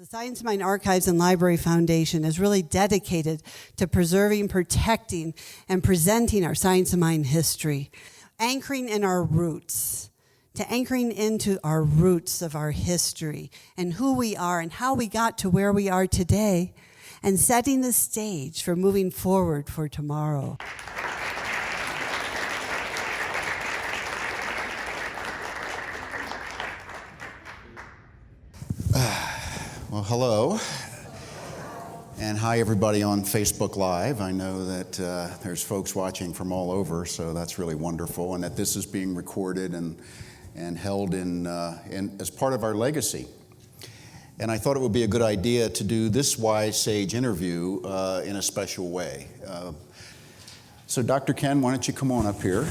The Science of Mind Archives and Library Foundation is really dedicated to preserving, protecting, and presenting our science of mind history, anchoring in our roots, to anchoring into our roots of our history and who we are and how we got to where we are today, and setting the stage for moving forward for tomorrow. Well, hello, and hi everybody on Facebook Live. I know that there's folks watching from all over, so that's really wonderful, and that this is being recorded and held in as part of our legacy. And I thought it would be a good idea to do this Wise Sage interview in a special way. So Dr. Kenn, why don't you come on up here?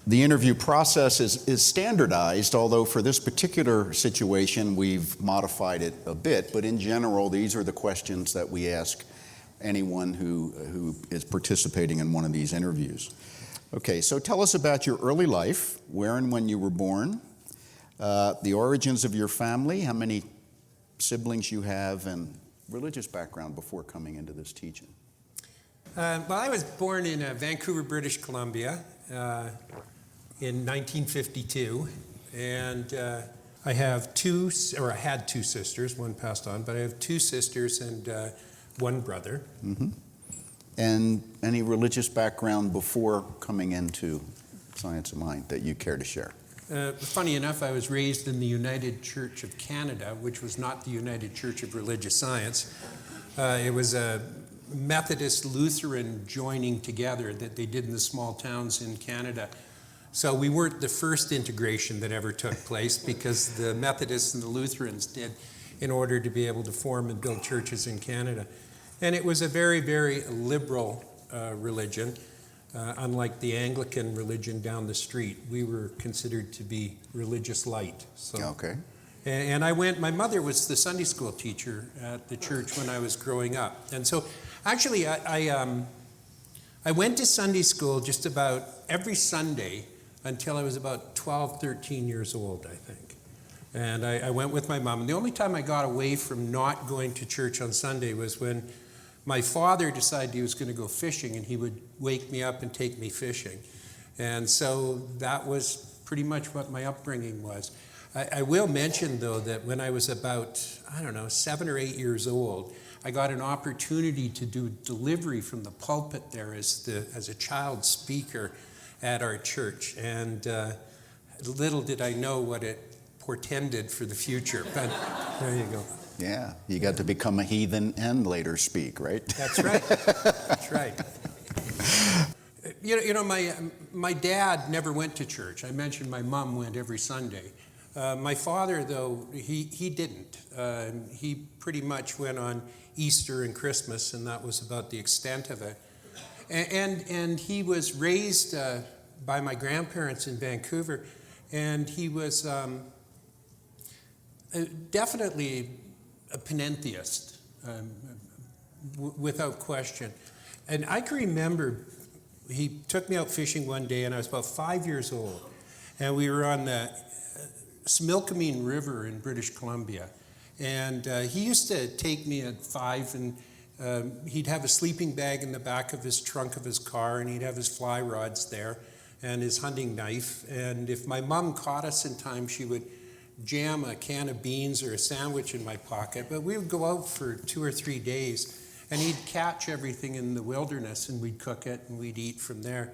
The interview process is standardized, although for this particular situation, we've modified it a bit. But in general, these are the questions that we ask anyone who is participating in one of these interviews. Okay, so tell us about your early life, where and when you were born, the origins of your family, how many siblings you have, and religious background before coming into this teaching. Well, I was born in Vancouver, British Columbia. In 1952, and I had two sisters, one passed on, but I have two sisters and one brother. Mm-hmm. And any religious background before coming into Science of Mind that you care to share? Funny enough, I was raised in the United Church of Canada, which was not the United Church of Religious Science. It was a Methodist Lutheran joining together that they did in the small towns in Canada. So we weren't the first integration that ever took place, because the Methodists and the Lutherans did in order to be able to form and build churches in Canada. And it was a very, very liberal religion, unlike the Anglican religion down the street. We were considered to be religious light. So. Okay. And my mother was the Sunday school teacher at the church when I was growing up. And so actually I went to Sunday school just about every Sunday until I was about 12, 13 years old, I think. And I went with my mom. And the only time I got away from not going to church on Sunday was when my father decided he was going to go fishing, and he would wake me up and take me fishing. And so that was pretty much what my upbringing was. I will mention, though, that when I was about, 7 or 8 years old, I got an opportunity to do delivery from the pulpit there as a child speaker at our church. And little did I know what it portended for the future, but there you go. Yeah, you got to become a heathen and later speak, right? That's right, that's right. You know, my dad never went to church. I mentioned my mom went every Sunday. My father, though, he didn't. He pretty much went on Easter and Christmas, and that was about the extent of it. And he was raised by my grandparents in Vancouver, and he was definitely a panentheist, without question. And I can remember he took me out fishing one day, and I was about 5 years old, and we were on the Similkameen River in British Columbia. And he used to take me at 5, and he'd have a sleeping bag in the back of his trunk of his car, and he'd have his fly rods there and his hunting knife. And if my mom caught us in time, she would jam a can of beans or a sandwich in my pocket. But we would go out for 2 or 3 days, and he'd catch everything in the wilderness, and we'd cook it, and we'd eat from there.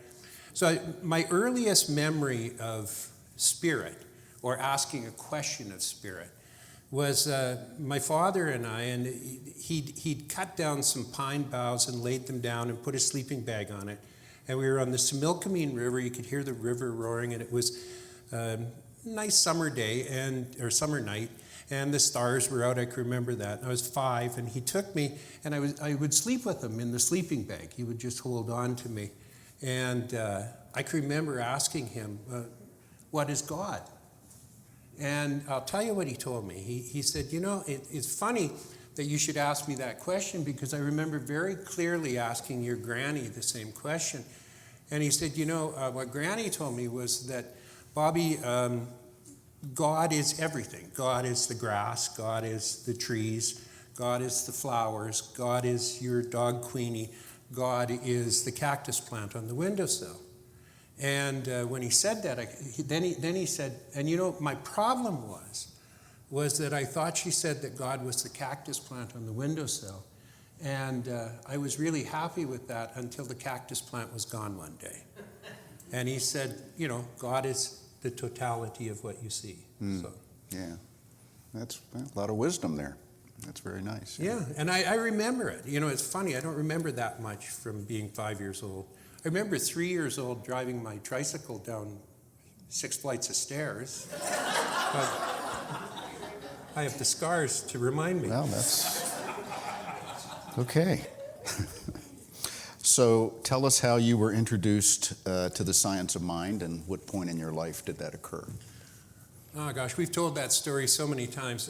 So my earliest memory of spirit, or asking a question of spirit, was my father and I, and he'd cut down some pine boughs and laid them down and put a sleeping bag on it. And we were on the Similkameen River. You could hear the river roaring, and it was a nice summer day or summer night, and the stars were out. I can remember that. I was 5, and he took me, and I would sleep with him in the sleeping bag. He would just hold on to me. And I can remember asking him, what is God? And I'll tell you what he told me. He said, it's funny that you should ask me that question, because I remember very clearly asking your granny the same question. And he said, what Granny told me was that, Bobby, God is everything. God is the grass. God is the trees. God is the flowers. God is your dog Queenie. God is the cactus plant on the windowsill. And when he said that, then he said, and my problem was that I thought she said that God was the cactus plant on the windowsill. And I was really happy with that until the cactus plant was gone one day. And he said, God is the totality of what you see. So. Yeah, that's a lot of wisdom there. That's very nice. Yeah, and I remember it. It's funny, I don't remember that much from being 5 years old. I remember 3 years old driving my tricycle down 6 flights of stairs. But I have the scars to remind me. Well, that's okay. So tell us how you were introduced to the science of mind, and what point in your life did that occur? Oh gosh, we've told that story so many times.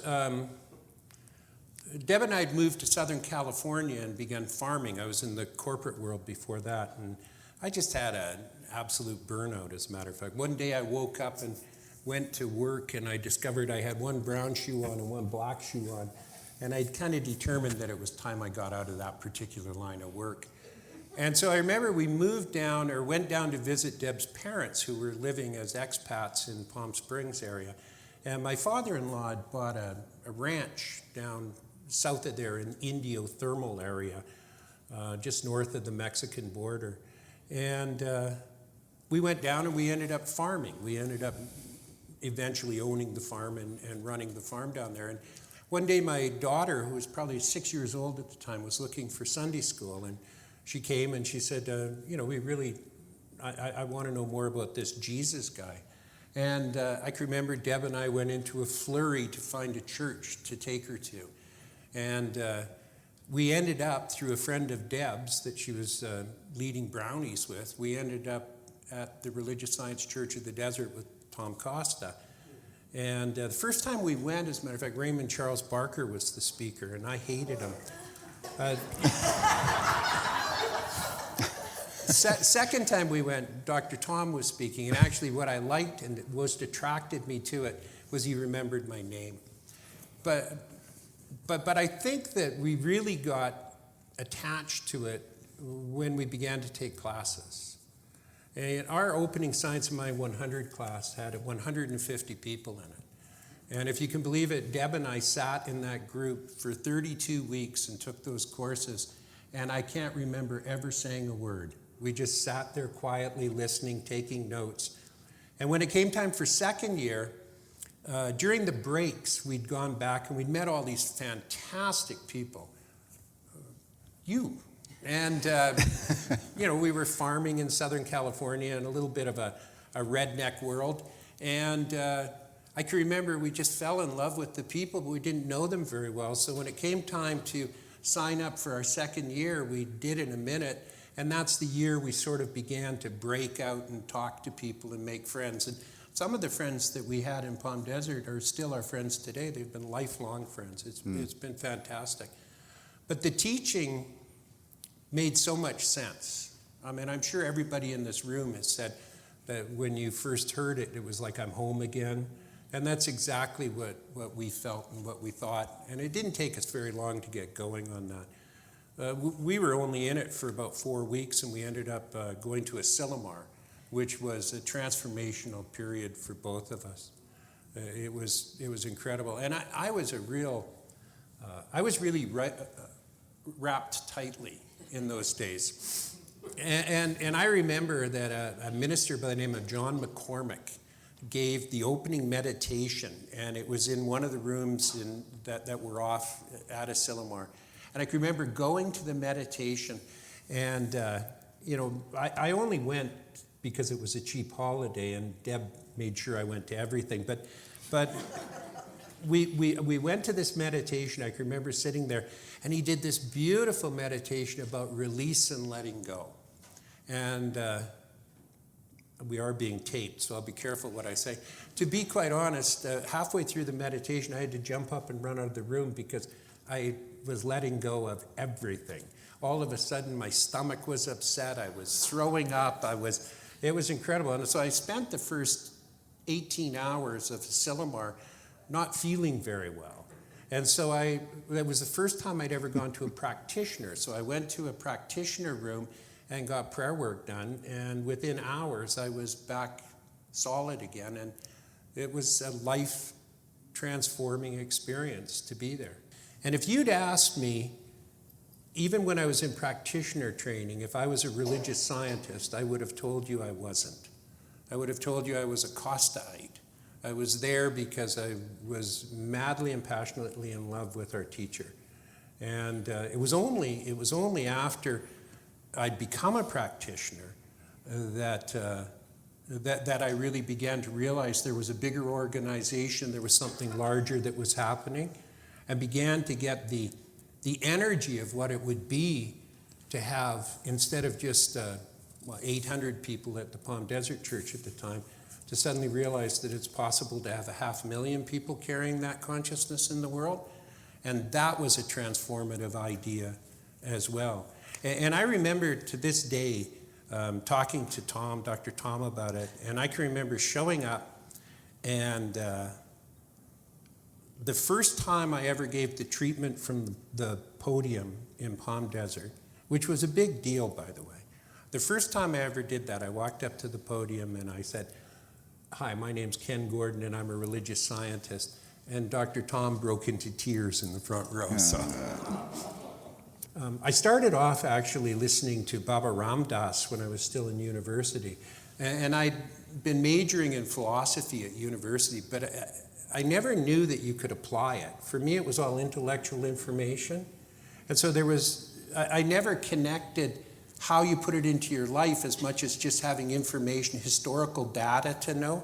Deb and I had moved to Southern California and began farming. I was in the corporate world before that, and I just had an absolute burnout, as a matter of fact. One day I woke up and went to work, and I discovered I had one brown shoe on and one black shoe on, and I'd kind of determined that it was time I got out of that particular line of work. And so I remember we went down to visit Deb's parents, who were living as expats in Palm Springs area. And my father-in-law had bought a ranch down south of there in Indio Thermal area, just north of the Mexican border. And we went down and we ended up farming. We ended up eventually owning the farm and running the farm down there. And one day my daughter, who was probably 6 years old at the time, was looking for Sunday school. And she came and she said, I want to know more about this Jesus guy. And I can remember Deb and I went into a flurry to find a church to take her to. And we ended up, through a friend of Deb's that she was leading brownies with, we ended up at the Religious Science Church of the Desert with Tom Costa. And the first time we went, as a matter of fact, Raymond Charles Barker was the speaker, and I hated him. Second time we went, Dr. Tom was speaking, and actually what I liked and most attracted me to it was he remembered my name. But I think that we really got attached to it when we began to take classes. And our opening Science of Mind 100 class had 150 people in it. And if you can believe it, Deb and I sat in that group for 32 weeks and took those courses, and I can't remember ever saying a word. We just sat there quietly listening, taking notes. And when it came time for second year, during the breaks, we'd gone back and we'd met all these fantastic people. And, we were farming in Southern California in a little bit of a redneck world. And I can remember we just fell in love with the people, but we didn't know them very well. So when it came time to sign up for our second year, we did in a minute. And that's the year we sort of began to break out and talk to people and make friends. And some of the friends that we had in Palm Desert are still our friends today. They've been lifelong friends. It's been fantastic. But the teaching made so much sense. I mean, I'm sure everybody in this room has said that when you first heard it, it was like, I'm home again. And that's exactly what we felt and what we thought. And it didn't take us very long to get going on that. We were only in it for about 4 weeks, and we ended up going to Asilomar, which was a transformational period for both of us. It was incredible, and I was really wrapped tightly in those days. And I remember that a minister by the name of John McCormick gave the opening meditation, and it was in one of the rooms that were off at Asilomar. And I can remember going to the meditation, and I only went because it was a cheap holiday, and Deb made sure I went to everything. But we went to this meditation. I can remember sitting there, and he did this beautiful meditation about release and letting go. And we are being taped, so I'll be careful what I say. To be quite honest, halfway through the meditation, I had to jump up and run out of the room because I was letting go of everything. all of a sudden my stomach was upset. I was throwing up. It was incredible. And so I spent the first 18 hours of Asilomar not feeling very well. And so that was the first time I'd ever gone to a practitioner. So I went to a practitioner room and got prayer work done. And within hours, I was back solid again. And it was a life-transforming experience to be there. And if you'd asked me, even when I was in practitioner training, if I was a religious scientist, I would have told you I wasn't. I would have told you I was a Costaite. I was there because I was madly and passionately in love with our teacher. And it was only after I'd become a practitioner that I really began to realize there was a bigger organization, there was something larger that was happening. I began to get the energy of what it would be to have, instead of just 800 people at the Palm Desert Church at the time, to suddenly realize that it's possible to have 500,000 people carrying that consciousness in the world. And that was a transformative idea as well. And I remember to this day talking to Tom, Dr. Tom, about it. And I can remember showing up, and the first time I ever gave the treatment from the podium in Palm Desert, which was a big deal, by the way. The first time I ever did that, I walked up to the podium and I said, "Hi, my name's Kenn Gordon and I'm a religious scientist." And Dr. Tom broke into tears in the front row. So I started off actually listening to Baba Ram Dass when I was still in university. And I'd been majoring in philosophy at university, but I never knew that you could apply it. For me, it was all intellectual information. And so I never connected how you put it into your life as much as just having information, historical data to know.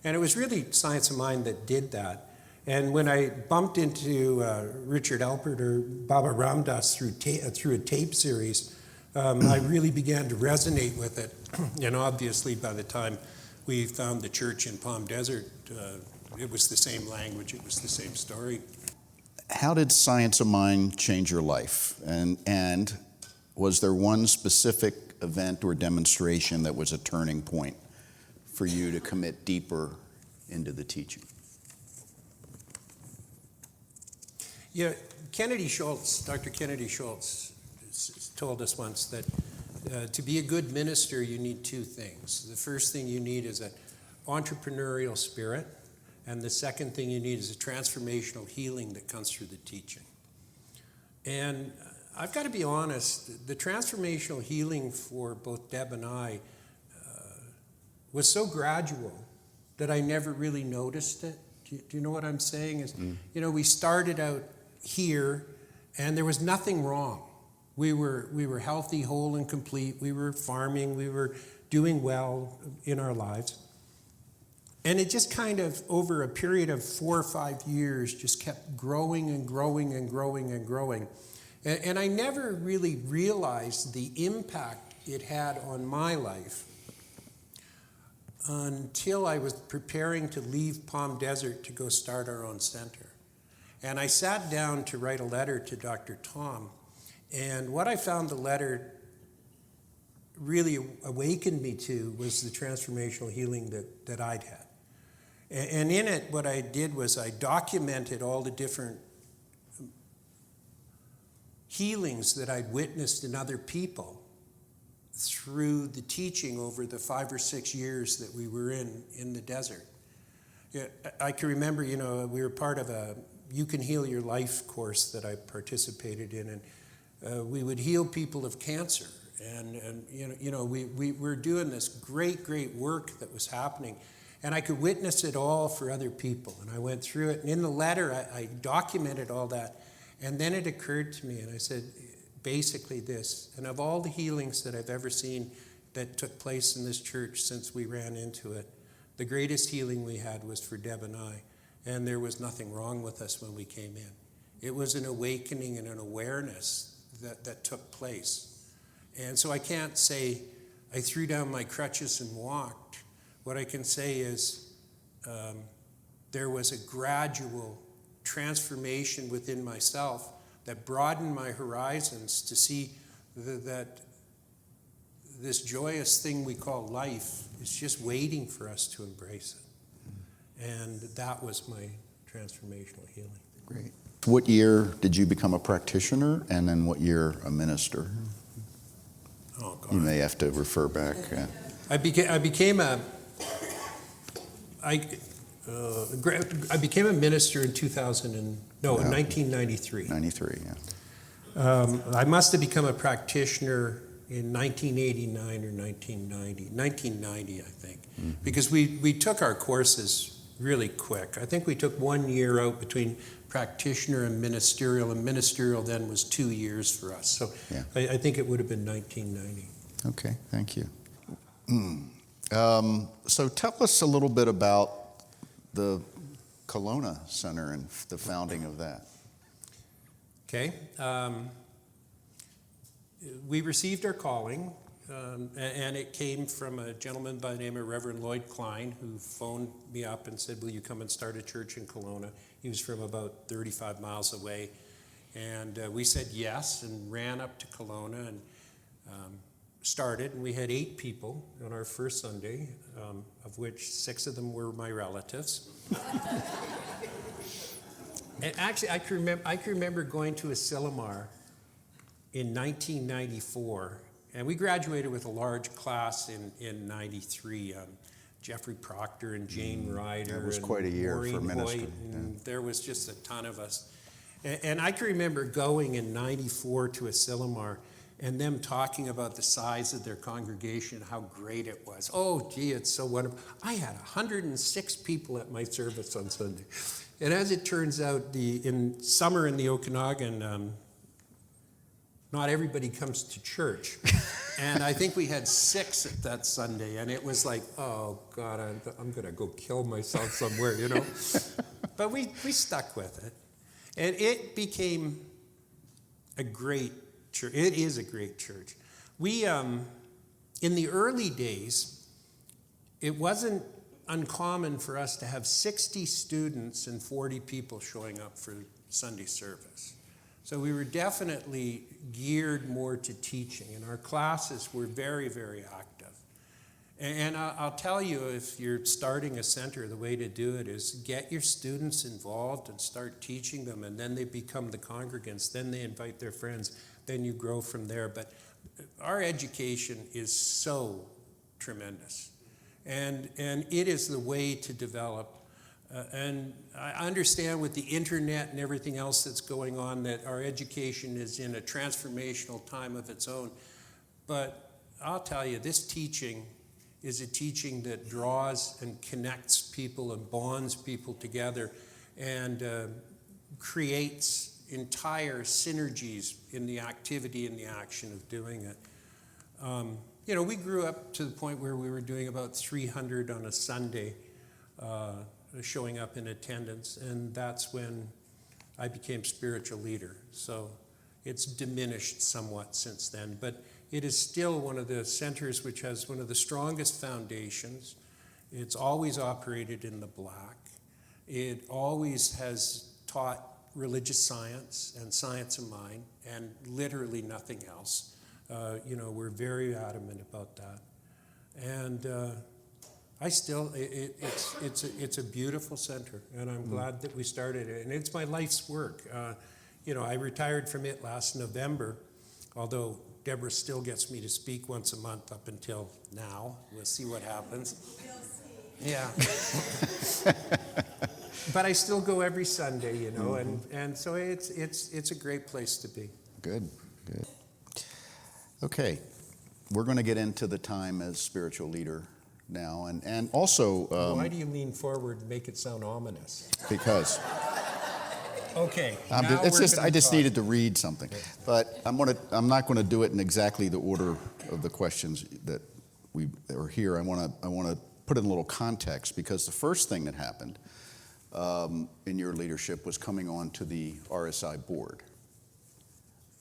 And it was really Science of Mind that did that. And when I bumped into Richard Alpert or Baba Ram Dass through a tape series, I really began to resonate with it. And obviously, by the time we found the church in Palm Desert, it was the same language, it was the same story. How did Science of Mind change your life? And was there one specific event or demonstration that was a turning point for you to commit deeper into the teaching? Yeah, Dr. Kennedy Schultz told us once that to be a good minister, you need two things. The first thing you need is an entrepreneurial spirit, and the second thing you need is a transformational healing that comes through the teaching. And I've got to be honest, the transformational healing for both Deb and I was so gradual that I never really noticed it. Do you know what I'm saying? We started out here and there was nothing wrong. We were healthy, whole, and complete. We were farming. We were doing well in our lives. And it just kind of, over a period of 4 or 5 years, just kept growing and growing and growing and growing. And I never really realized the impact it had on my life until I was preparing to leave Palm Desert to go start our own center. And I sat down to write a letter to Dr. Tom. And what I found the letter really awakened me to was the transformational healing that I'd had. And in it, what I did was I documented all the different healings that I'd witnessed in other people through the teaching over the 5 or 6 years that we were in the desert. Yeah, I can remember, we were part of a You Can Heal Your Life course that I participated in, and we would heal people of cancer. And we were doing this great work that was happening. And I could witness it all for other people. And I went through it. And in the letter, I documented all that. And then it occurred to me, and I said, basically this. And of all the healings that I've ever seen that took place in this church since we ran into it, the greatest healing we had was for Deb and I. And there was nothing wrong with us when we came in. It was an awakening and an awareness that took place. And so I can't say I threw down my crutches and walked. What I can say is there was a gradual transformation within myself that broadened my horizons to see that this joyous thing we call life is just waiting for us to embrace it. And that was my transformational healing. Great. What year did you become a practitioner, and then what year a minister? Oh, God. You may have to refer back. I became a minister in 1993. 93, yeah. I must have become a practitioner in 1989 or 1990. 1990, I think, because we took our courses really quick. I think we took 1 year out between practitioner and ministerial then was 2 years for us. So Yeah. I think it would have been 1990. Okay, thank you. So tell us a little bit about the Kelowna Center and the founding of that. Okay. We received our calling, and it came from a gentleman by the name of Reverend Lloyd Klein, who phoned me up and said, will you come and start a church in Kelowna? He was from about 35 miles away. And we said yes and ran up to Kelowna and started. And we had 8 people on our first Sunday, of which 6 of them were my relatives. And actually, I can remember going to Asilomar in 1994, and we graduated with a large class in 93. Jeffrey Proctor and Jane Ryder. That was and quite a year Maureen for ministry. Hoyt, and there was just a ton of us. And I can remember going in 94 to Asilomar and them talking about the size of their congregation, how great it was. Oh, gee, it's so wonderful. I had 106 people at my service on Sunday. And as it turns out, in summer in the Okanagan, not everybody comes to church. And I think we had 6 at that Sunday, and it was like, oh, God, I'm going to go kill myself somewhere, you know. But we stuck with it. And it became a great church. It is a great church. We, in the early days, it wasn't uncommon for us to have 60 students and 40 people showing up for Sunday service. So we were definitely geared more to teaching, and our classes were very, very active. And I'll tell you, if you're starting a center, the way to do it is get your students involved and start teaching them, and then they become the congregants, then they invite their friends, then you grow from there. But our education is so tremendous, and it is the way to develop. And I understand with the internet and everything else that's going on that our education is in a transformational time of its own. But I'll tell you, this teaching is a teaching that draws and connects people and bonds people together and creates entire synergies in the activity and the action of doing it. You know, we grew up to the point where we were doing about 300 on a Sunday, showing up in attendance, and that's when I became spiritual leader. So it's diminished somewhat since then, but it is still one of the centers which has one of the strongest foundations. It's always operated in the black. It always has taught religious science and science of mind and literally nothing else. You know, we're very adamant about that. And I still, it's a beautiful center, and I'm glad that we started it. And it's my life's work. You know, I retired from it last November, although Deborah still gets me to speak once a month up until now. We'll see what happens. Yeah. But I still go every Sunday, you know, and so it's a great place to be. Good. Okay, we're going to get into the time as spiritual leader now, and also Why do you lean forward and make it sound ominous? because Okay. I just needed to read something, but I'm not going to do it in exactly the order of the questions that are here. I want to put it in a little context, because the first thing that happened in your leadership was coming on to the RSI board.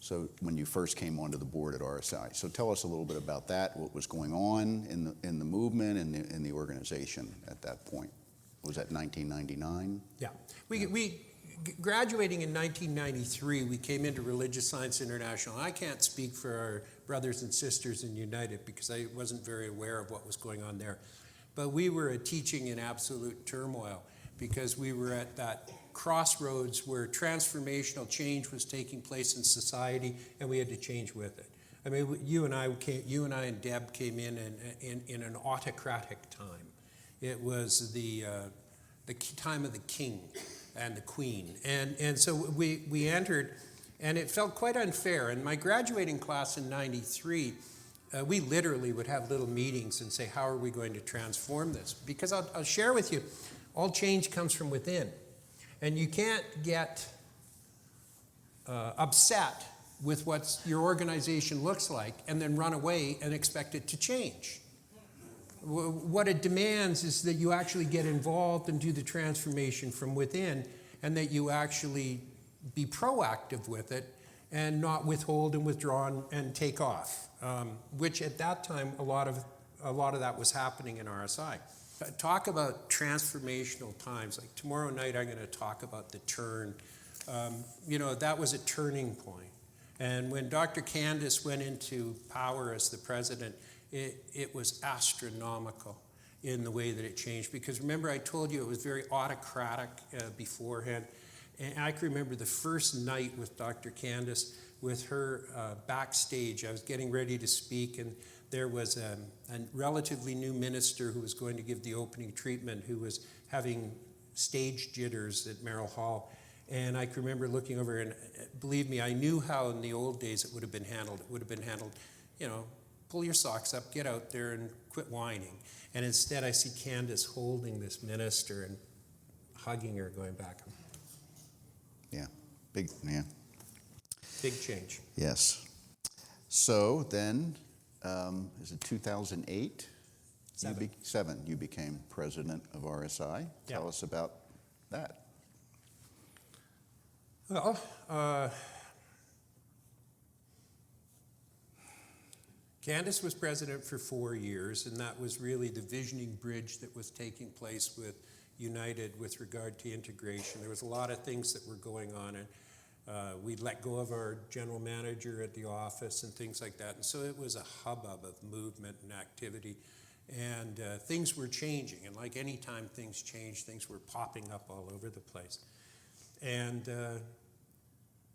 So when you first came onto the board at RSI, so tell us a little bit about that. What was going on in the movement and in the organization at that point? Was that 1999? Yeah, we graduating in 1993, we came into Religious Science International. I can't speak for our brothers and sisters in United because I wasn't very aware of what was going on there. But we were teaching in absolute turmoil because we were at that crossroads where transformational change was taking place in society, and we had to change with it. I mean, you and I and Deb came in an autocratic time. It was the time of the king and the queen, and so we entered, and it felt quite unfair. And my graduating class in '93, we literally would have little meetings and say, how are we going to transform this? Because I'll share with you, all change comes from within, and you can't get upset with what your organization looks like and then run away and expect it to change. What it demands is that you actually get involved and do the transformation from within, and that you actually be proactive with it and not withhold and withdraw and take off, which at that time a lot of that was happening in RSI. Talk about transformational times. Like tomorrow night I'm going to talk about the turn. That was a turning point. And when Dr. Candace went into power as the president, it was astronomical in the way that it changed. Because remember, I told you it was very autocratic beforehand. And I can remember the first night with Dr. Candace, with her backstage. I was getting ready to speak, and there was a relatively new minister who was going to give the opening treatment, who was having stage jitters at Merrill Hall. And I can remember looking over, and believe me, I knew how in the old days it would have been handled. It would have been handled, pull your socks up, get out there and quit whining. And instead I see Candace holding this minister and hugging her, going back. Yeah. Big change. Yes. So then, is it 2008? Seven. You became president of RSI. Tell us about that. Well, Candace was president for 4 years, and that was really the visioning bridge that was taking place with United with regard to integration. There was a lot of things that were going on, and we let go of our general manager at the office and things like that. And so it was a hubbub of movement and activity, and things were changing. And like any time things change, things were popping up all over the place. And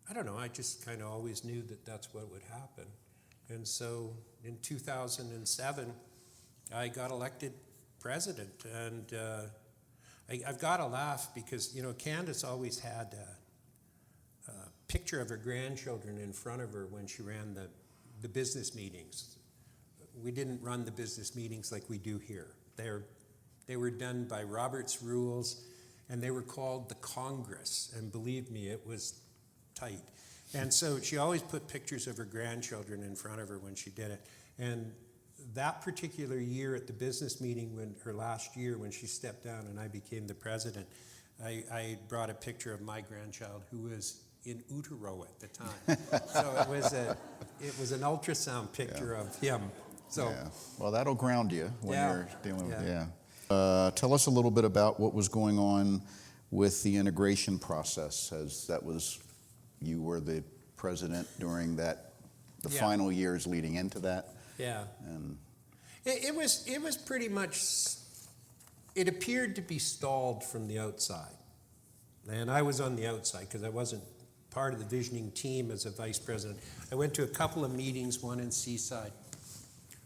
I don't know, I just kind of always knew that that's what would happen. And so in 2007, I got elected president. And I've got to laugh because, Candace always had a picture of her grandchildren in front of her when she ran the business meetings. We didn't run the business meetings like we do here. They were done by Robert's rules, and they were called the Congress. And believe me, it was tight. And so she always put pictures of her grandchildren in front of her when she did it. And that particular year at the business meeting, her last year when she stepped down and I became the president, I brought a picture of my grandchild who was in utero at the time. So it was an ultrasound picture of him. So Well, that'll ground you when you're dealing with tell us a little bit about what was going on with the integration process, as you were the president during the final years leading into that. Yeah. And it was pretty much, it appeared to be stalled from the outside. And I was on the outside because I wasn't part of the visioning team as a vice president. I went to a couple of meetings, one in Seaside.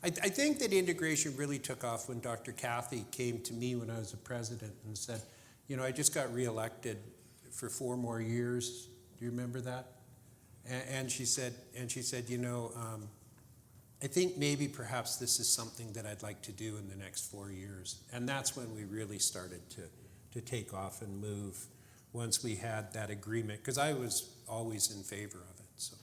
I think that integration really took off when Dr. Cathy came to me when I was the president and said, I just got reelected for 4 more years. Do you remember that? And she said, I think maybe perhaps this is something that I'd like to do in the next 4 years. And that's when we really started to take off and move, once we had that agreement, because I was always in favor of it. So,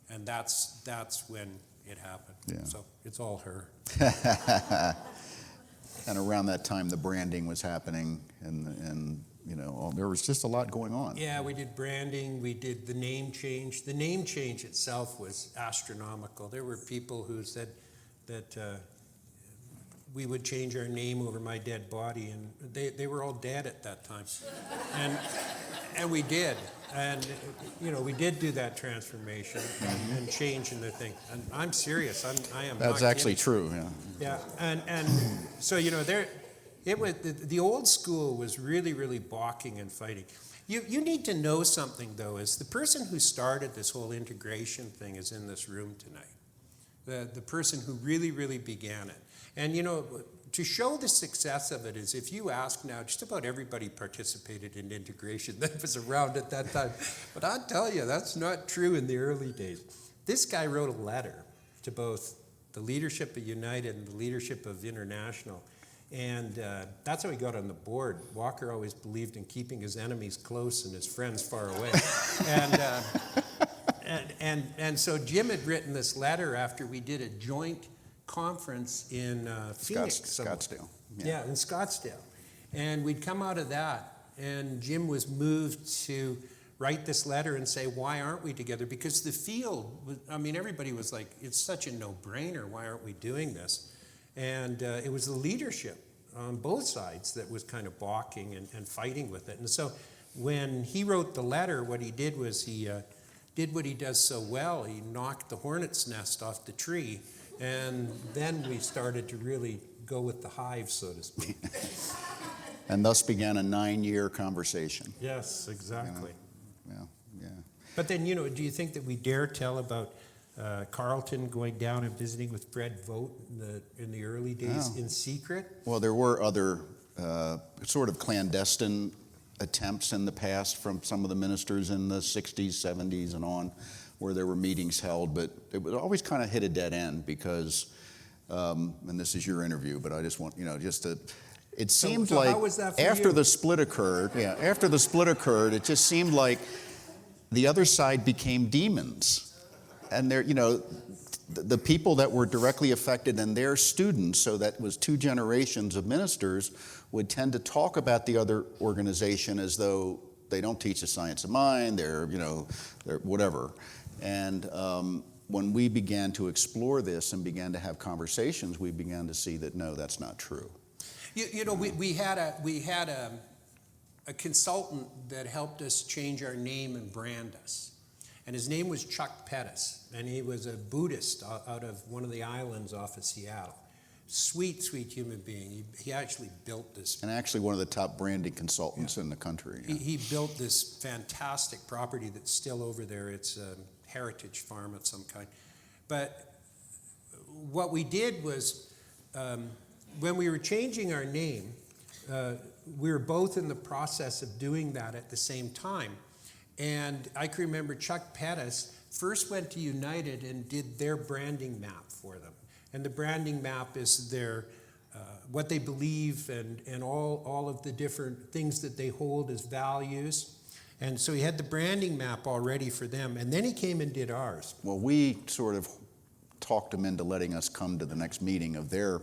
and that's when it happened. Yeah. So it's all her. And around that time, the branding was happening, and there was just a lot going on. Yeah, we did branding, we did the name change. The name change itself was astronomical. There were people who said that we would change our name over my dead body, and they were all dead at that time. And we did. And, we did do that transformation and change in the thing. And I'm serious. I am That's not actually kidding. true, yeah. Yeah. And so, it was, the old school was really, really balking and fighting. You need to know something, though, is the person who started this whole integration thing is in this room tonight. The person who really, really began it. And, to show the success of it is if you ask now, just about everybody participated in integration that was around at that time. But I'll tell you, that's not true in the early days. This guy wrote a letter to both the leadership of United and the leadership of International. And that's how he got on the board. Walker always believed in keeping his enemies close and his friends far away. And so Jim had written this letter after we did a joint conference in Phoenix. Scottsdale. Yeah, in Scottsdale. And we'd come out of that, and Jim was moved to write this letter and say, why aren't we together? Because the field, everybody was like, it's such a no-brainer. Why aren't we doing this? And it was the leadership on both sides that was kind of balking and fighting with it. And so when he wrote the letter, what he did was he did what he does so well. He knocked the hornet's nest off the tree. And then we started to really go with the hive, so to speak. And thus began a 9-year conversation. Yes, exactly. Yeah. But then, do you think that we dare tell about Carleton going down and visiting with Fred Vogt in the early days in secret? Well, there were other sort of clandestine attempts in the past from some of the ministers in the 60s, 70s, and on, where there were meetings held, but it would always kind of hit a dead end because, and this is your interview, but I just want, it seemed so like how was that for after you? the split occurred, it just seemed like the other side became demons. And they're, the people that were directly affected and their students, so that was 2 generations of ministers, would tend to talk about the other organization as though they don't teach the science of mind, they're whatever. And when we began to explore this and began to have conversations, we began to see that no, that's not true. We had a consultant that helped us change our name and brand us. And his name was Chuck Pettis, and he was a Buddhist out of one of the islands off of Seattle. Sweet, sweet human being. He actually built this. And actually one of the top branding consultants in the country. Yeah. He built this fantastic property that's still over there. It's a heritage farm of some kind. But what we did was, when we were changing our name, we were both in the process of doing that at the same time. And I can remember Chuck Pettis first went to United and did their branding map for them. And the branding map is their what they believe and all of the different things that they hold as values. And so he had the branding map already for them. And then he came and did ours. Well, we sort of talked them into letting us come to the next meeting of their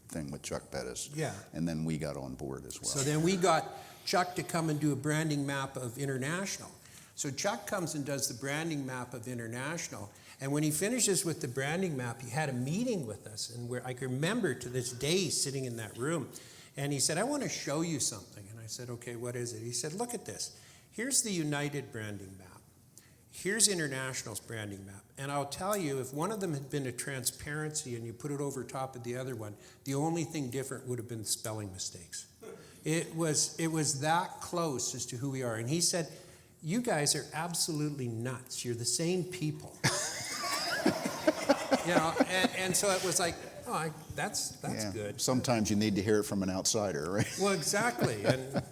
thing with Chuck Pettis. Yeah. And then we got on board as well. So then we got Chuck to come and do a branding map of International. So Chuck comes and does the branding map of International. And when he finishes with the branding map, he had a meeting with us. And where I can remember to this day sitting in that room. And he said, I want to show you something. And I said, okay, what is it? He said, look at this. Here's the United branding map. Here's International's branding map. And I'll tell you, if one of them had been a transparency and you put it over top of the other one, the only thing different would have been spelling mistakes. It was that close as to who we are. And he said, you guys are absolutely nuts. You're the same people. And so it was like, oh, that's good. Sometimes you need to hear it from an outsider, right? Well, exactly. And,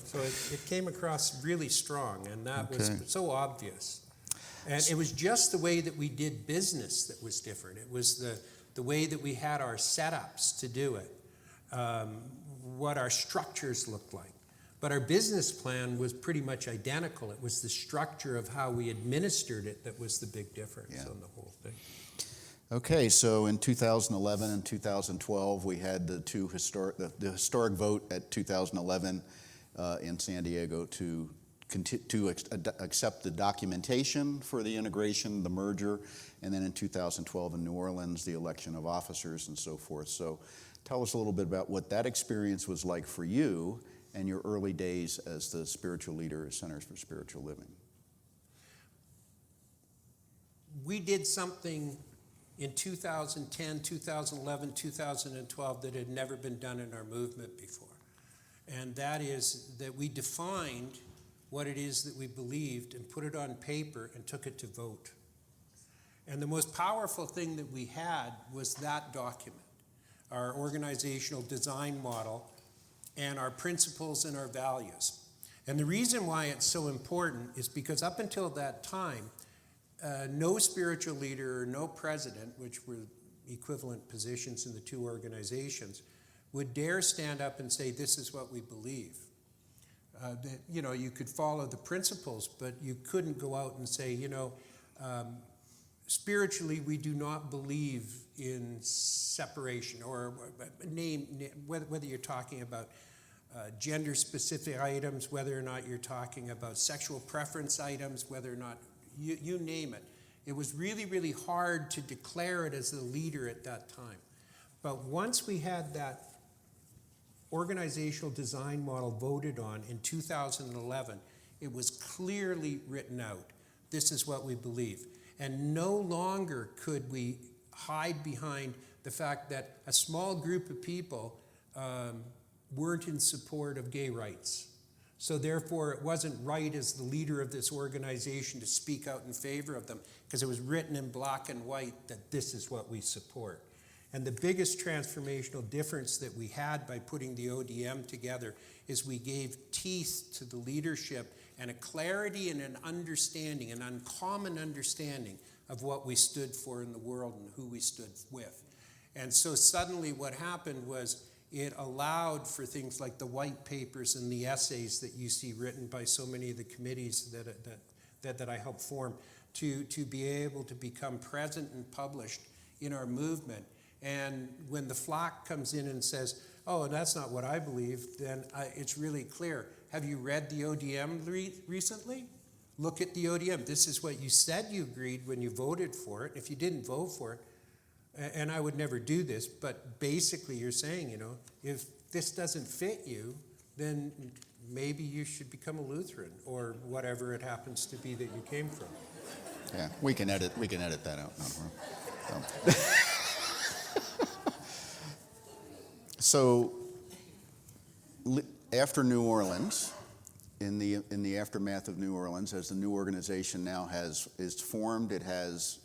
so it came across really strong, and that was so obvious. And it was just the way that we did business that was different. It was the way that we had our setups to do it, what our structures looked like. But our business plan was pretty much identical. It was the structure of how we administered it that was the big difference on the whole thing. Okay, so in 2011 and 2012, we had the historic vote at 2011 in San Diego to accept the documentation for the integration, the merger, and then in 2012 in New Orleans, the election of officers and so forth. So tell us a little bit about what that experience was like for you, and your early days as the spiritual leader at Centers for Spiritual Living? We did something in 2010, 2011, 2012 that had never been done in our movement before. And that is that we defined what it is that we believed and put it on paper and took it to vote. And the most powerful thing that we had was that document, our organizational design model and our principles and our values. And the reason why it's so important is because up until that time, no spiritual leader or no president, which were equivalent positions in the two organizations, would dare stand up and say, this is what we believe. That, you could follow the principles, but you couldn't go out and say, spiritually, we do not believe in separation, or whether you're talking about gender-specific items, whether or not you're talking about sexual preference items, whether or not, you name it. It was really, really hard to declare it as the leader at that time. But once we had that organizational design model voted on in 2011, it was clearly written out. This is what we believe. And no longer could we hide behind the fact that a small group of people weren't in support of gay rights. So therefore, it wasn't right as the leader of this organization to speak out in favor of them, because it was written in black and white that this is what we support. And the biggest transformational difference that we had by putting the ODM together is we gave teeth to the leadership and a clarity and an understanding, an uncommon understanding of what we stood for in the world and who we stood with. And so suddenly what happened was it allowed for things like the white papers and the essays that you see written by so many of the committees that I helped form to be able to become present and published in our movement. And when the flock comes in and says, oh, that's not what I believe, then it's really clear. Have you read the ODM recently? Look at the ODM. This is what you said you agreed when you voted for it. If you didn't vote for it, and I would never do this, but basically you're saying, if this doesn't fit you, then maybe you should become a Lutheran or whatever it happens to be that you came from. Yeah, we can edit that out. So after New Orleans, in the aftermath of New Orleans, as the new organization now is formed, it has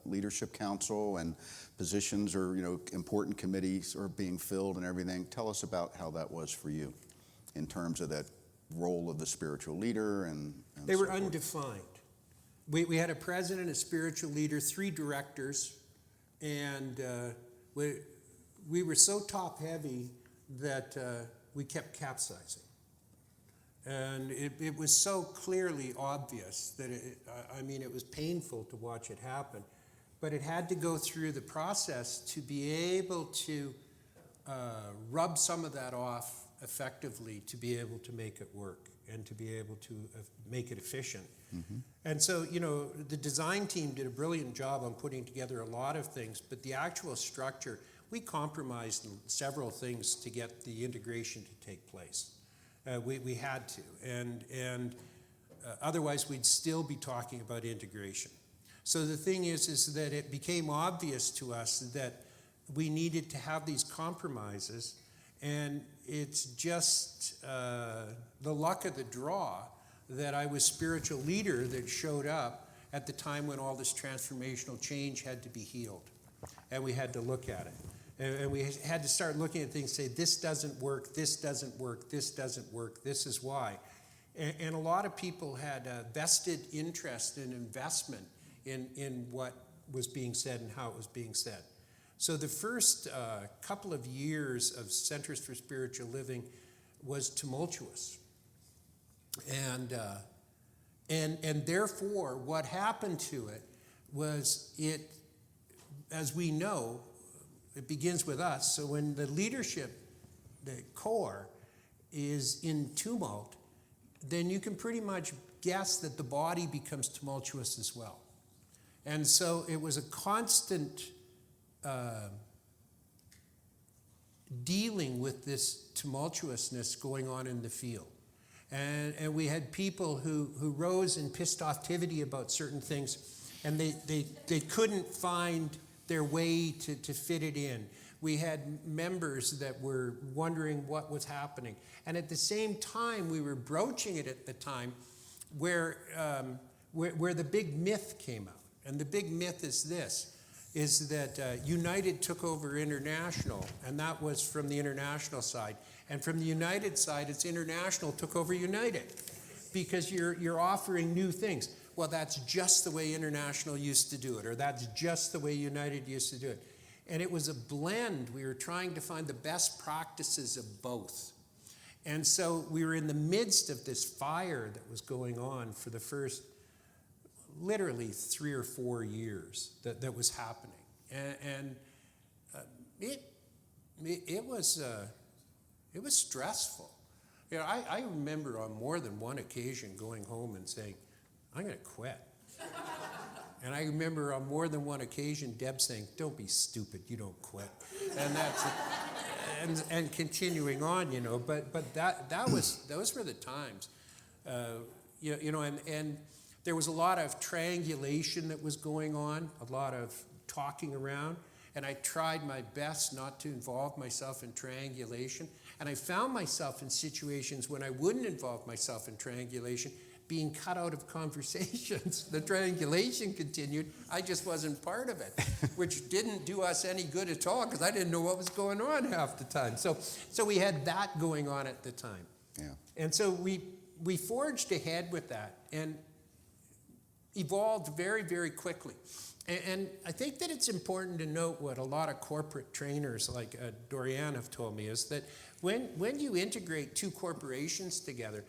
leadership council and positions or important committees are being filled and everything. Tell us about how that was for you in terms of that role of the spiritual leader and they were so forth. Undefined. We had a president, a spiritual leader, 3 directors, and we were so top-heavy that we kept capsizing. And it was so clearly obvious that it was painful to watch it happen. But it had to go through the process to be able to rub some of that off effectively, to be able to make it work and to be able to make it efficient. Mm-hmm. And so, the design team did a brilliant job on putting together a lot of things, but the actual structure, we compromised in several things to get the integration to take place. We had to, and otherwise we'd still be talking about integration. So the thing is that it became obvious to us that we needed to have these compromises, and it's just the luck of the draw that I was spiritual leader that showed up at the time when all this transformational change had to be healed, and we had to look at it. And we had to start looking at things, say, this doesn't work, this doesn't work, this doesn't work, this is why. And a lot of people had a vested interest and investment in what was being said and how it was being said. So the first couple of years of Centers for Spiritual Living was tumultuous. And therefore, what happened to it was as we know, it begins with us. So when the leadership, the core, is in tumult, then you can pretty much guess that the body becomes tumultuous as well. And so it was a constant dealing with this tumultuousness going on in the field. And we had people who rose in pissed offivity about certain things, and they couldn't find their way to fit it in. We had members that were wondering what was happening. And at the same time, we were broaching it at the time where the big myth came out. And the big myth is this, is that United took over International, and that was from the International side. And from the United side, it's International took over United, because you're offering new things. Well, that's just the way International used to do it, or that's just the way United used to do it. And it was a blend. We were trying to find the best practices of both. And so we were in the midst of this fire that was going on for the first literally 3 or 4 years that was happening. And it was stressful. You know, I remember on more than one occasion going home and saying, I'm going to quit. And I remember on more than one occasion Deb saying, don't be stupid, you don't quit. And that's and continuing on, you know. But those were the times, you know. And there was a lot of triangulation that was going on, a lot of talking around. And I tried my best not to involve myself in triangulation. And I found myself in situations when I wouldn't involve myself in triangulation, being cut out of conversations. The triangulation continued. I just wasn't part of it, which didn't do us any good at all, because I didn't know what was going on half the time. So we had that going on at the time. Yeah. And so we forged ahead with that and evolved very, very quickly. And I think that it's important to note what a lot of corporate trainers like Dorian have told me, is that when you integrate two corporations together,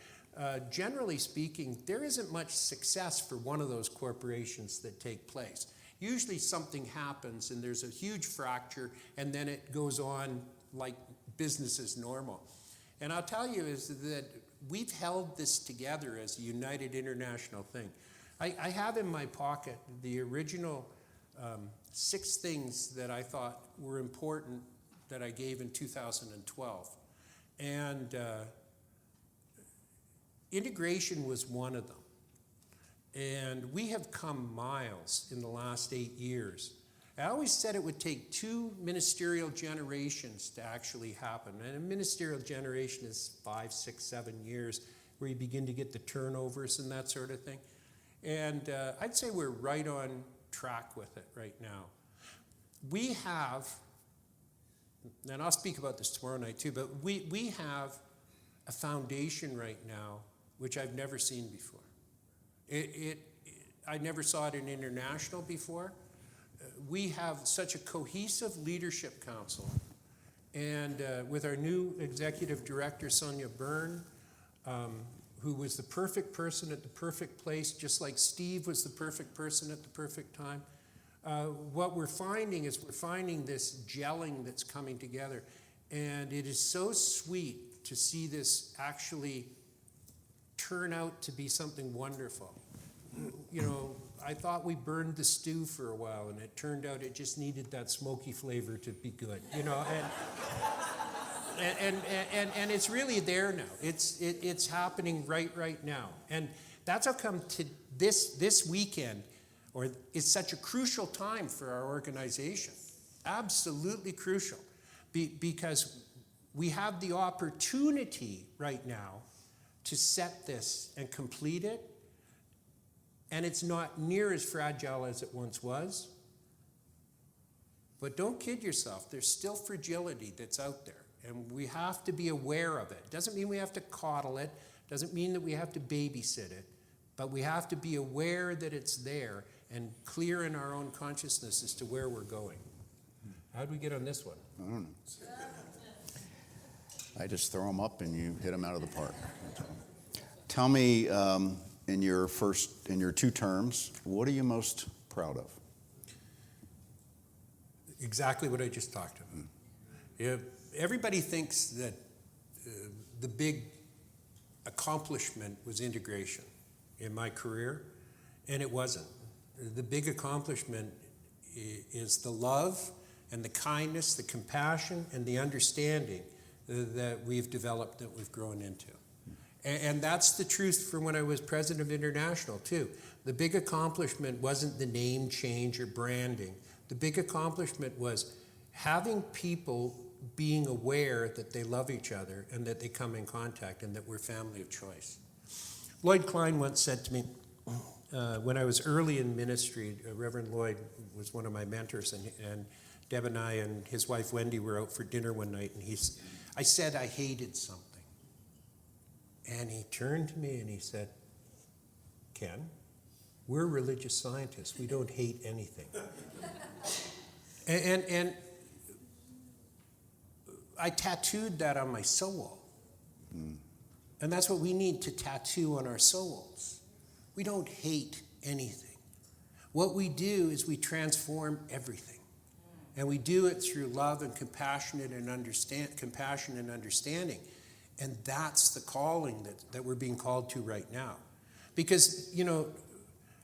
generally speaking, there isn't much success for one of those corporations that take place. Usually something happens and there's a huge fracture, and then it goes on like business as normal. And I'll tell you is that we've held this together as a United International thing. I have in my pocket the original 6 things that I thought were important that I gave in 2012. And integration was one of them. And we have come miles in the last 8 years. I always said it would take 2 ministerial generations to actually happen. And a ministerial generation is 5, 6, 7 years, where you begin to get the turnovers and that sort of thing. And I'd say we're right on track with it right now. We have, and I'll speak about this tomorrow night too, but we have a foundation right now which I've never seen before. I never saw it in International before. We have such a cohesive leadership council, and with our new executive director, Sonia Byrne, who was the perfect person at the perfect place, just like Steve was the perfect person at the perfect time. What we're finding is this gelling that's coming together, and it is so sweet to see this actually turn out to be something wonderful. You know, I thought we burned the stew for a while, and it turned out it just needed that smoky flavor to be good, you know. And it's really there now. It's happening right now, and that's how come to this weekend, or it's such a crucial time for our organization. Absolutely crucial, because we have the opportunity right now to set this and complete it, and it's not near as fragile as it once was. But don't kid yourself, there's still fragility that's out there, and we have to be aware of it. Doesn't mean we have to coddle it, doesn't mean that we have to babysit it, but we have to be aware that it's there and clear in our own consciousness as to where we're going. How'd we get on this one? I don't know. I just throw them up and you hit them out of the park. Tell me, in your 2 terms, what are you most proud of? Exactly what I just talked about. Yeah, everybody thinks that the big accomplishment was integration in my career, and it wasn't. The big accomplishment is the love and the kindness, the compassion, and the understanding that we've developed, that we've grown into. And that's the truth from when I was president of International, too. The big accomplishment wasn't the name change or branding. The big accomplishment was having people being aware that they love each other and that they come in contact and that we're family of choice. Lloyd Klein once said to me, when I was early in ministry, Reverend Lloyd was one of my mentors, and Deb and I and his wife Wendy were out for dinner one night, and I said I hated something. And he turned to me and he said, Ken, we're religious scientists. We don't hate anything. and I tattooed that on my soul. And that's what we need to tattoo on our souls. We don't hate anything. What we do is we transform everything. And we do it through love and compassion and understanding. And that's the calling that we're being called to right now. Because,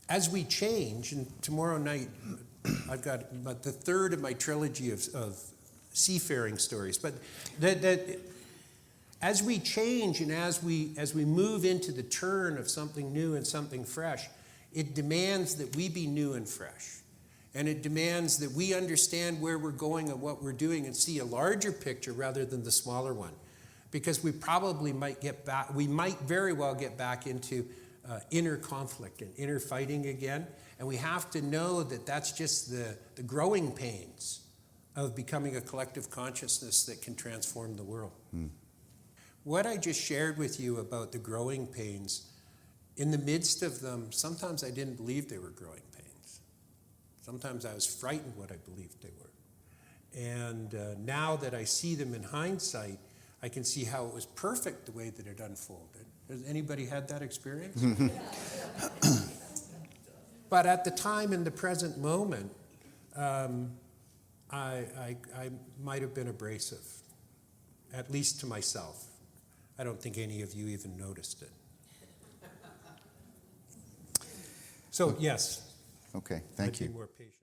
as we change, and tomorrow night I've got about the third of my trilogy of seafaring stories, but that as we change and as we move into the turn of something new and something fresh, it demands that we be new and fresh. And it demands that we understand where we're going and what we're doing and see a larger picture rather than the smaller one. Because we might very well get back into inner conflict and inner fighting again. And we have to know that that's just the growing pains of becoming a collective consciousness that can transform the world. What I just shared with you about the growing pains, in the midst of them, sometimes I didn't believe they were growing pains. Sometimes I was frightened what I believed they were. And now that I see them in hindsight, I can see how it was perfect the way that it unfolded. Has anybody had that experience? But at the time, in the present moment, I might have been abrasive, at least to myself. I don't think any of you even noticed it. So, yes. Okay, thank you. Be more patient.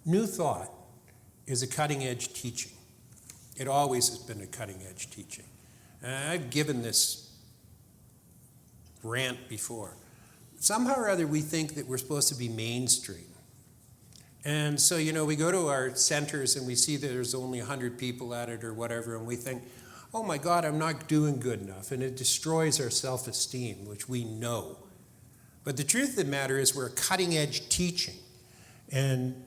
New thought is a cutting-edge teaching. It always has been a cutting-edge teaching. And I've given this rant before. Somehow or other, we think that we're supposed to be mainstream. And so, we go to our centers and we see that there's only 100 people at it or whatever, and we think, oh my God, I'm not doing good enough. And it destroys our self-esteem, which we know. But the truth of the matter is we're a cutting-edge teaching. And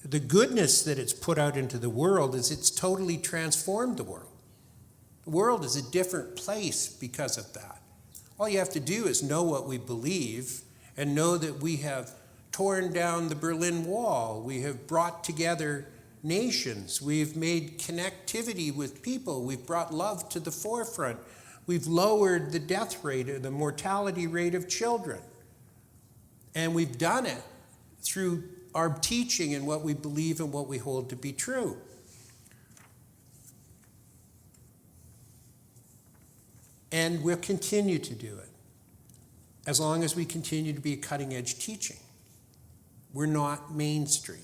the goodness that it's put out into the world is it's totally transformed the world. The world is a different place because of that. All you have to do is know what we believe and know that we have torn down the Berlin Wall. We have brought together nations. We've made connectivity with people. We've brought love to the forefront. We've lowered the death rate or the mortality rate of children. And we've done it through our teaching and what we believe and what we hold to be true. And we'll continue to do it as long as we continue to be a cutting-edge teaching. We're not mainstream.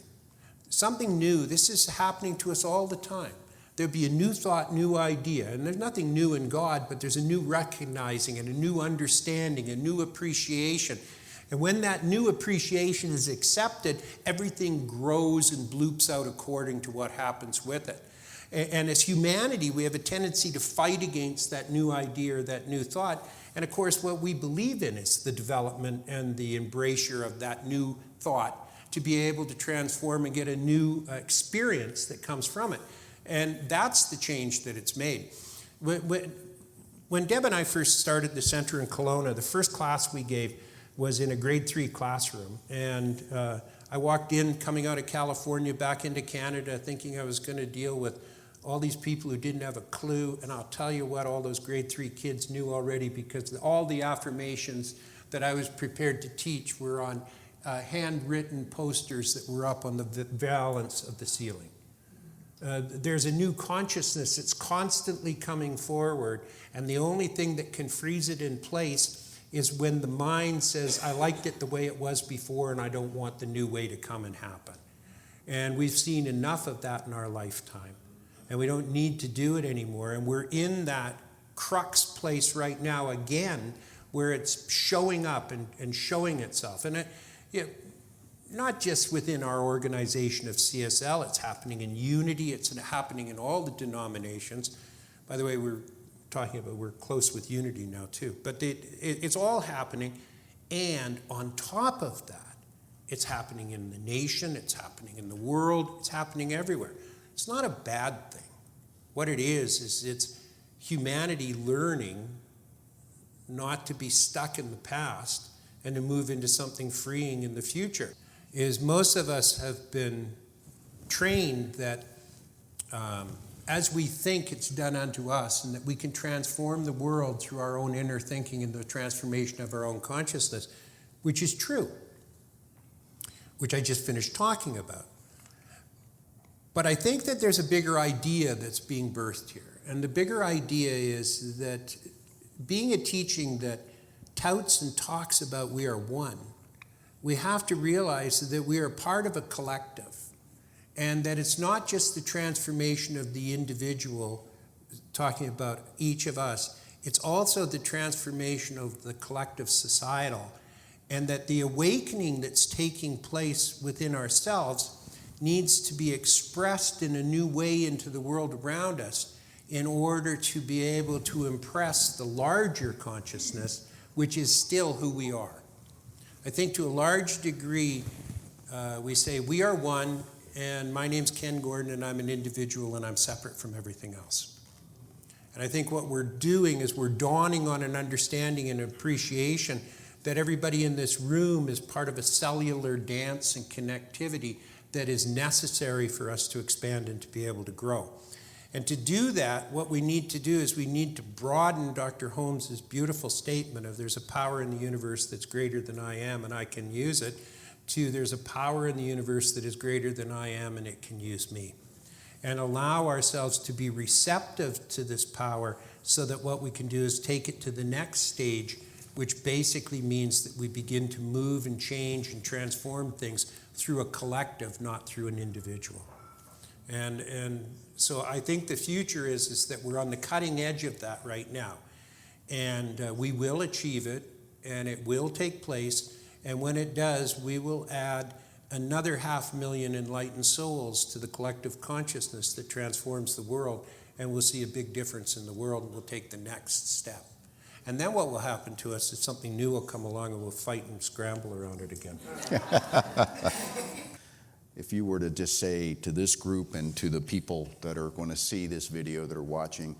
Something new, this is happening to us all the time. There'll be a new thought, new idea, and there's nothing new in God, but there's a new recognizing and a new understanding, a new appreciation. And when that new appreciation is accepted, everything grows and bloops out according to what happens with it. And as humanity, we have a tendency to fight against that new idea or that new thought. And of course, what we believe in is the development and the embrasure of that new thought to be able to transform and get a new experience that comes from it. And that's the change that it's made. When Deb and I first started the center in Kelowna, the first class we gave was in a grade 3 classroom. And I walked in, coming out of California, back into Canada, thinking I was going to deal with all these people who didn't have a clue. And I'll tell you what, all those grade 3 kids knew already, because all the affirmations that I was prepared to teach were on handwritten posters that were up on the valance of the ceiling. There's a new consciousness that's constantly coming forward, and the only thing that can freeze it in place is when the mind says, I liked it the way it was before and I don't want the new way to come and happen. And we've seen enough of that in our lifetime. And we don't need to do it anymore. And we're in that crux place right now again, where it's showing up and showing itself. And not just within our organization of CSL, it's happening in unity, it's happening in all the denominations. By the way, we're close with unity now too. But it's all happening, and on top of that, it's happening in the nation, it's happening in the world, it's happening everywhere. It's not a bad thing. What it is it's humanity learning not to be stuck in the past and to move into something freeing in the future. Is most of us have been trained that as we think, it's done unto us, and that we can transform the world through our own inner thinking and the transformation of our own consciousness, which is true, which I just finished talking about. But I think that there's a bigger idea that's being birthed here. And the bigger idea is that being a teaching that touts and talks about we are one, we have to realize that we are part of a collective. And that it's not just the transformation of the individual, talking about each of us, it's also the transformation of the collective societal. And that the awakening that's taking place within ourselves needs to be expressed in a new way into the world around us in order to be able to impress the larger consciousness, which is still who we are. I think to a large degree, we say we are one, and my name's Ken Gordon, and I'm an individual, and I'm separate from everything else. And I think what we're doing is we're dawning on an understanding and appreciation that everybody in this room is part of a cellular dance and connectivity that is necessary for us to expand and to be able to grow. And to do that, what we need to do is we need to broaden Dr. Holmes's beautiful statement of there's a power in the universe that's greater than I am and I can use it, to there's a power in the universe that is greater than I am and it can use me. And allow ourselves to be receptive to this power so that what we can do is take it to the next stage, which basically means that we begin to move and change and transform things through a collective, not through an individual. And so I think the future is that we're on the cutting edge of that right now. And we will achieve it, and it will take place. And when it does, we will add another 500,000 enlightened souls to the collective consciousness that transforms the world, and we'll see a big difference in the world, and we'll take the next step. And then what will happen to us is something new will come along, and we'll fight and scramble around it again. If you were to just say to this group and to the people that are going to see this video, that are watching,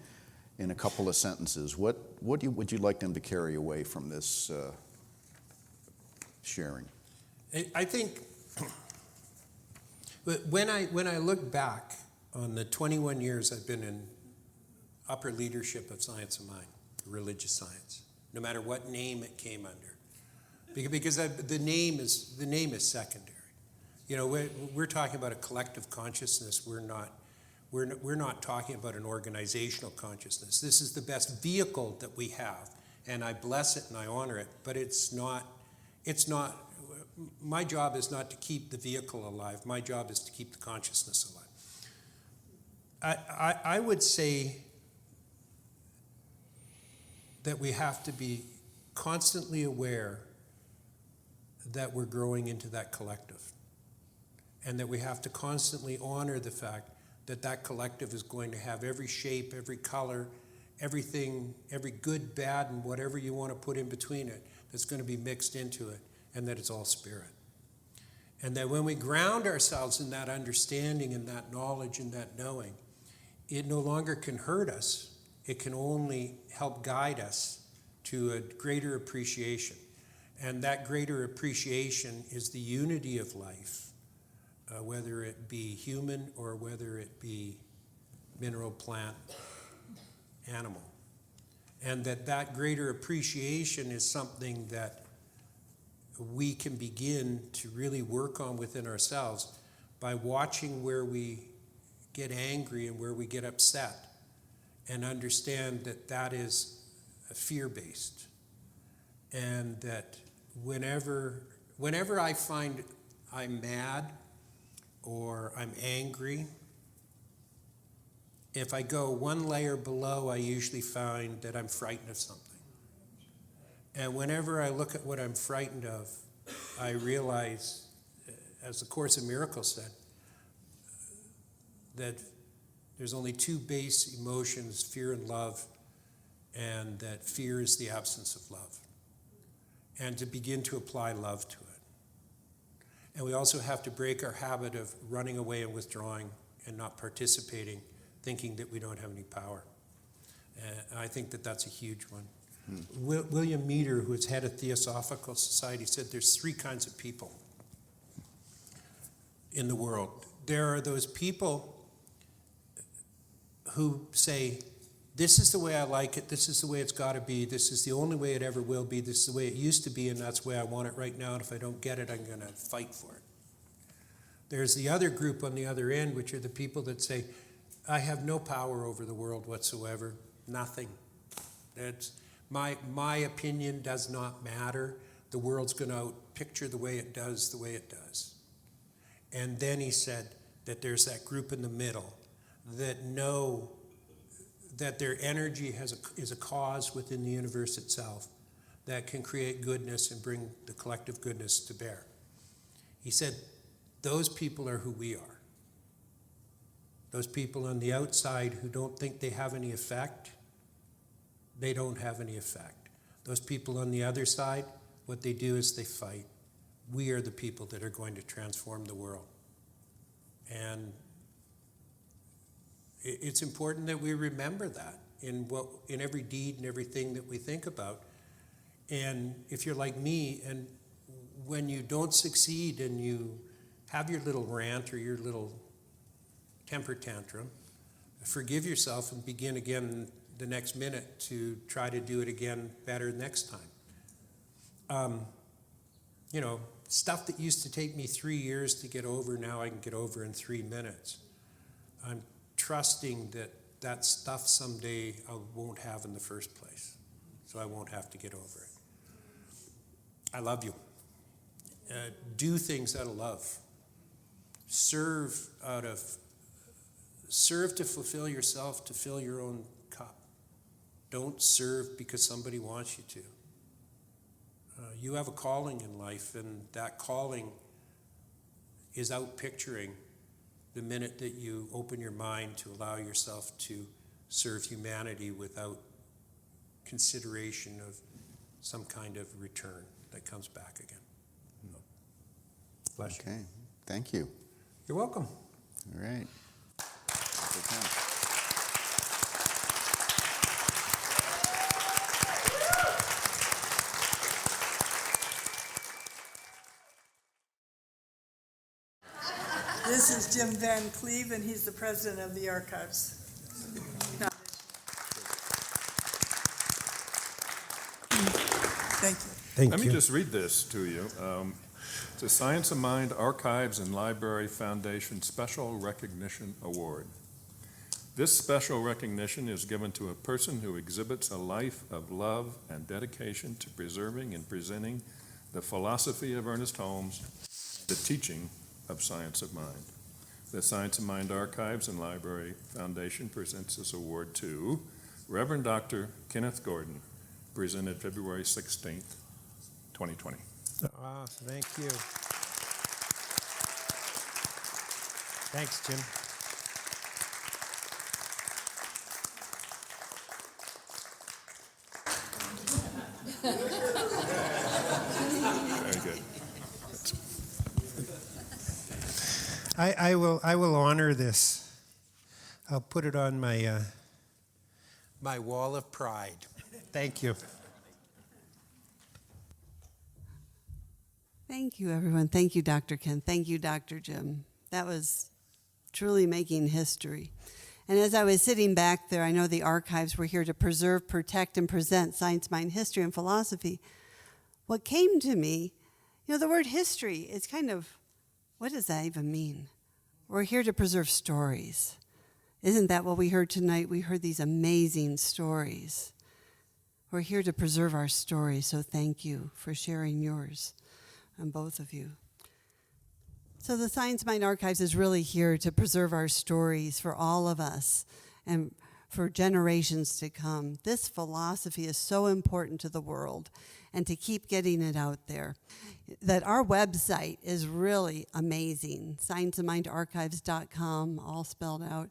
in a couple of sentences, what would you like them to carry away from this sharing? I think when I look back on the 21 years I've been in upper leadership of science of mind, religious science, no matter what name it came under, because the name is secondary. You know, we're talking about a collective consciousness. We're not talking about an organizational consciousness. This is the best vehicle that we have, and I bless it and I honor it. But it's not. My job is not to keep the vehicle alive. My job is to keep the consciousness alive. I would say that we have to be constantly aware that we're growing into that collective. And that we have to constantly honor the fact that that collective is going to have every shape, every color, everything, every good, bad, and whatever you want to put in between it, that's going to be mixed into it, and that it's all spirit. And that when we ground ourselves in that understanding and that knowledge and that knowing, it no longer can hurt us. It can only help guide us to a greater appreciation. And that greater appreciation is the unity of life. Whether it be human or whether it be mineral, plant, animal. And that greater appreciation is something that we can begin to really work on within ourselves by watching where we get angry and where we get upset, and understand that that is fear-based. and that whenever I find I'm mad or I'm angry, if I go one layer below, I usually find that I'm frightened of something. And whenever I look at what I'm frightened of, I realize, as the Course in Miracles said, that there's only two base emotions, fear and love, and that fear is the absence of love. And to begin to apply love to it. And we also have to break our habit of running away and withdrawing and not participating, thinking that we don't have any power. And I think that that's a huge one. William Meader, who is head of Theosophical Society, said there's three kinds of people in the world. There are those people who say, this is the way I like it, this is the way it's got to be, this is the only way it ever will be, this is the way it used to be, and that's the way I want it right now, and if I don't get it, I'm going to fight for it. There's the other group on the other end, which are the people that say, I have no power over the world whatsoever, nothing. It's, my opinion does not matter. The world's going to picture the way it does. And then he said that there's that group in the middle that know that their energy is a cause within the universe itself that can create goodness and bring the collective goodness to bear. He said, those people are who we are. Those people on the outside who don't think they have any effect, they don't have any effect. Those people on the other side, what they do is they fight. We are the people that are going to transform the world. And it's important that we remember that in every deed and everything that we think about. And if you're like me, and when you don't succeed and you have your little rant or your little temper tantrum, forgive yourself and begin again the next minute to try to do it again better next time. Stuff that used to take me 3 years to get over, now I can get over in 3 minutes. I'm trusting that that stuff someday I won't have in the first place, so I won't have to get over it. I love you. Do things out of love. Serve to fulfill yourself, to fill your own cup. Don't serve because somebody wants you to. You have a calling in life, and that calling is out picturing the minute that you open your mind to allow yourself to serve humanity without consideration of some kind of return that comes back again. Bless you. Okay, thank you. You're welcome. All right. This is Jim Van Cleve, and he's the president of the Archives Foundation. Thank you. Let me just read this to you. It's a Science of Mind Archives and Library Foundation Special Recognition Award. This special recognition is given to a person who exhibits a life of love and dedication to preserving and presenting the philosophy of Ernest Holmes, the teaching of Science of Mind. The Science of Mind Archives and Library Foundation presents this award to Reverend Dr. Kenneth Gordon, presented February 16th, 2020. Ah, thank you. Thanks, Jim. Very good. I will honor this. I'll put it on my my wall of pride. Thank you. Thank you, everyone. Thank you, Dr. Kenn. Thank you, Dr. Jim. That was truly making history. And as I was sitting back there, I know the archives were here to preserve, protect, and present science, mind, history, and philosophy. What came to me, the word history, it's kind of, what does that even mean? We're here to preserve stories. Isn't that what we heard tonight? We heard these amazing stories. We're here to preserve our story, so thank you for sharing yours, and both of you. So the Science Mind Archives is really here to preserve our stories for all of us and for generations to come. This philosophy is so important to the world, and to keep getting it out there. That our website is really amazing, scienceofmindarchives.com, all spelled out.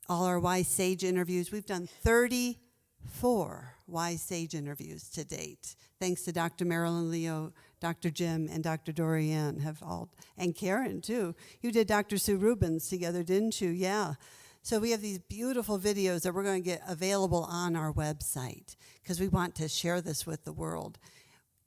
All our Wise Sage interviews, we've done 34 Wise Sage interviews to date. Thanks to Dr. Marilyn Leo, Dr. Jim, and Dr. Dorianne and Karen too. You did Dr. Sue Rubens together, didn't you? Yeah. So we have these beautiful videos that we're going to get available on our website because we want to share this with the world.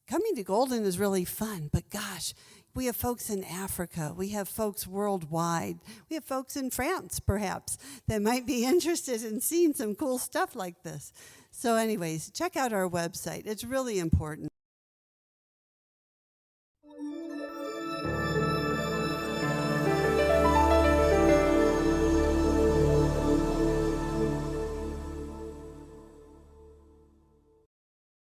Coming to Golden is really fun, but gosh, we have folks in Africa. We have folks worldwide. We have folks in France, perhaps, that might be interested in seeing some cool stuff like this. So anyways, check out our website. It's really important.